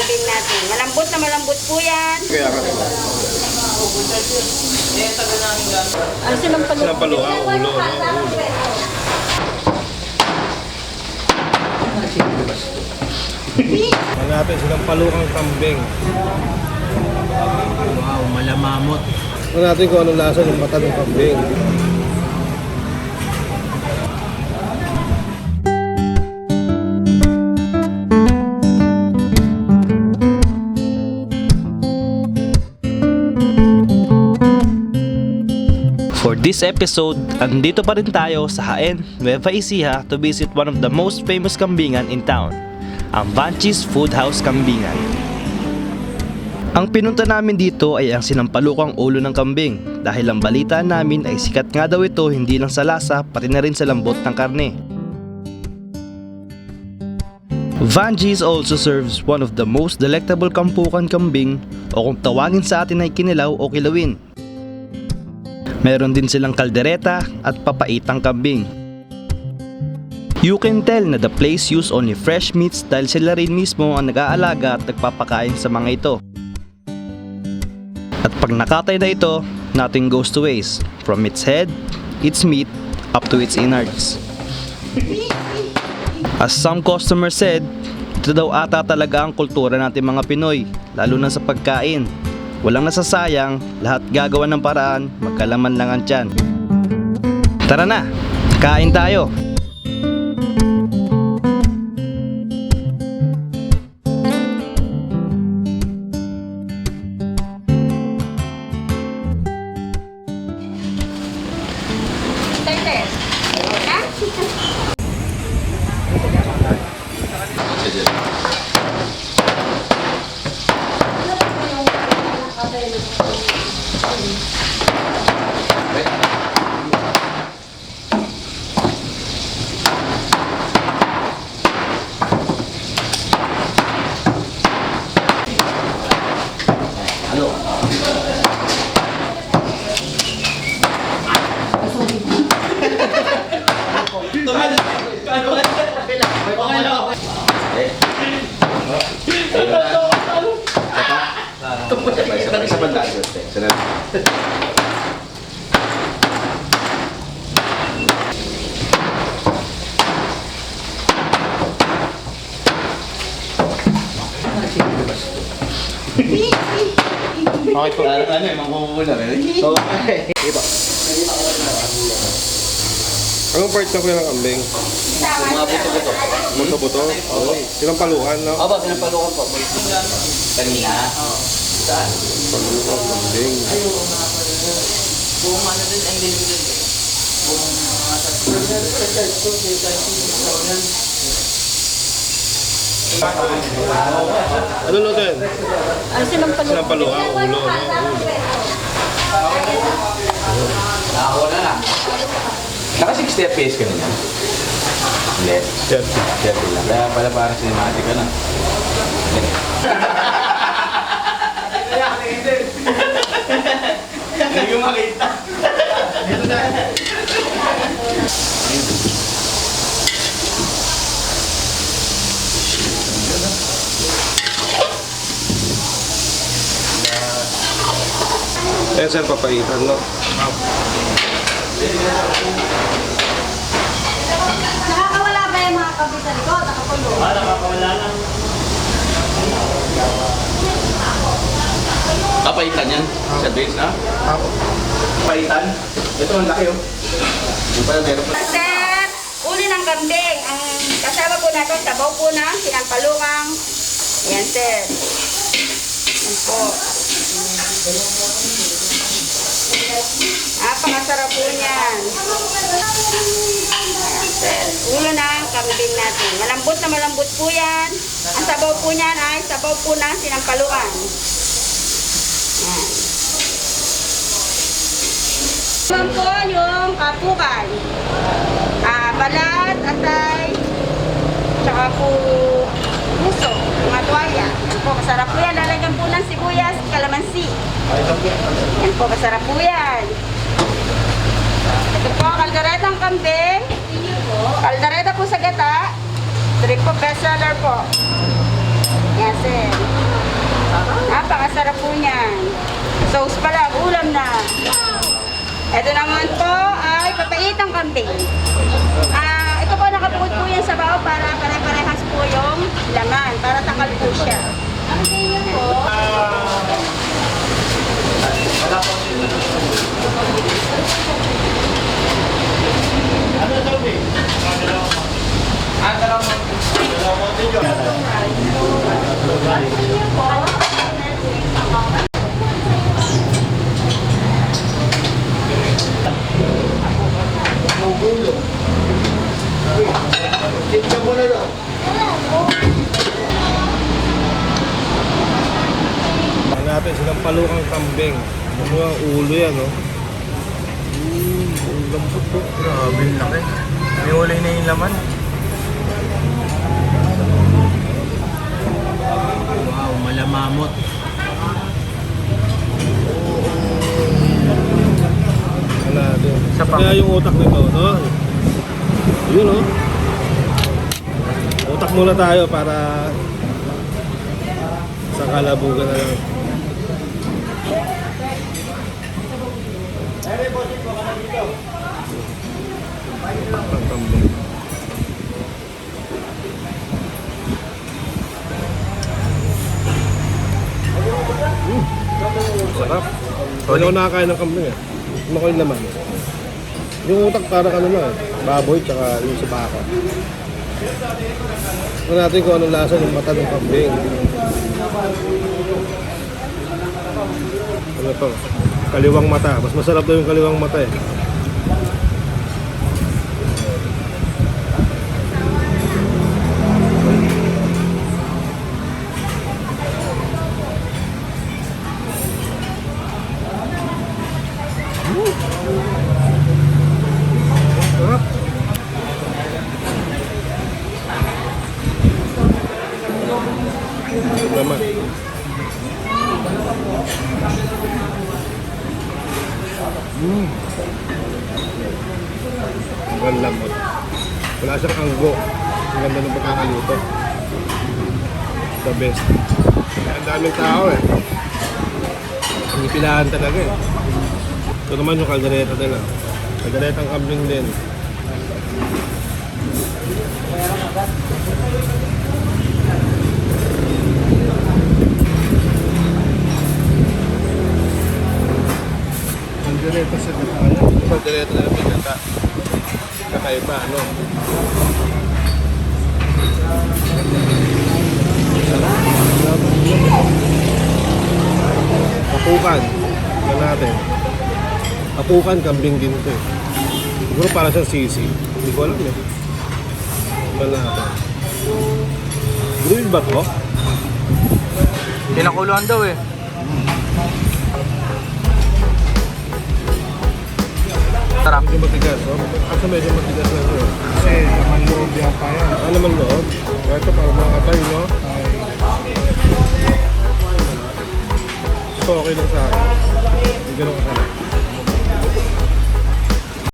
kambing natin. Malambot po yan. Kaya ka. Ano silang palukan? Sinampalukan, ulo, no? Ulo. Ano natin, sinampalukang kambing. Wow, malamamot. Ano natin kung anong lasa ng mata ng kambing. For this episode, andito pa rin tayo sa Jaén, Nueva Ecija to visit one of the most famous kambingan in town, ang Vanchis Food House Kambingan. Ang pinunta namin dito ay ang sinampalukang ulo ng kambing dahil ang balita namin ay sikat nga daw ito hindi lang sa lasa pati na rin sa lambot ng karne. Vanchis also serves one of the most delectable kampukan kambing o kung tawagin sa atin ay kinilaw o kilawin. Meron din silang kaldereta at papaitang kambing. You can tell na the place use only fresh meats dahil sila rin mismo ang nag-aalaga at nagpapakain sa mga ito. At pag nakatay na ito, nothing goes to waste. From its head, its meat, up to its innards. As some customers said, ito daw ata talaga ang kultura natin mga Pinoy, lalo na sa pagkain. Walang nasasayang, lahat gagawa ng paraan, magkalaman lang ang tiyan. Tara na, kain tayo! Tete. Ha? Isa pa tayo. Okay po. Ano eh, mangkukulang eh. Okay. Ito. Anong part na kuya ng kambing? Mga buto-buto. Buto-buto? Oo. Sinampalukan, no? Aba, sinampalukan po. Kanina? Saan? Sinampalukan kambing. Buong ano din, ang din. Ano natin? Ano silang palukan? Sinampalukan, ulo, no? Ulo. Ako na lang. Naka 60 FPS ka na yan? Hindi. 30 lang. Kaya pala parang cinematic ka na. Hindi ko makita. Dito na. Ayan sir, papaitan, no? Nakakawala ba yung mga kapitan ko? Nakakulong. Nakakawala lang. Papaitan yan? Sa base na? Ako. Papaitan? Ito ang laki oh. Yung pala meron pa. Sir, uli ng kambing. Ang kasama po natin, sabaw po na, sinampalukang. Ayan, sir. Ayan po. Napakasarap po niyan. Ayan, sir. Ulo ng kambing natin. Malambot po yan. Ang sabaw po niyan ay sabaw po na sinampalukan. Ayan. Naman po yung kapukan. Balat, atay, tsaka po puso, mga tuwaya. Yan po, masarap po yan. Lalagyan po ng sibuyas, kalamansi. Yan po, masarap po yan. Ito po, kalderetang kambing. Kaldereta po sa gata. Ito rin po, bestseller po. Ayan, sir. Napakasarap po niyan. Sauce pa lang, ulam na. Ito naman po ay papaitang kambing. Ito po nakabukod po yan sa bao para pare-parehas po yung laman. Para takal po siya. Ayan po. Natin silang palukang kambing. Ano ang ulo yan, no? Lambot po. Grabe yung laki. May ulay na yung laman. Wow, malamamot. Ano natin. Isa pa. Kaya yung utak nito, no? Yun, no? Utak muna tayo para sa kalabugan na lang. Ang kambing. Sarap. Hindi ako nakakain ng kambing eh. Ano ko yung laman? Yung utak parang ano na eh. Baboy tsaka yung sa baka. Tignan natin kung anong lasa ng mata ng kambing. Ano to? Kaliwang mata. Mas masarap daw yung kaliwang mata eh. Sarap. Laman. Ang lamot. Wala siyang anggo. Ang ganda ng pagkakaluto. The best. Ang daming tao eh. Ang ipilahan talaga eh. Ito naman yung kaldereta nila. Kalderetang kambing din. Kaldereta sa gata. Kaldereta na lang gata. Kakaiba, ano? Apukan. Yan natin. Apukan, kambing din ito eh. Siguro para siyang sisi. Hindi ko alam eh. Yan natin. Grill ba to? Pinakuluan daw eh. Sarap. Medyo matigas, oh. Asa medyo matigas na ito eh. Kasi naman loob yata yan. Ano naman loob? Ito para mga katay, no? So, okay lang sa akin. Hindi ganun kasarap.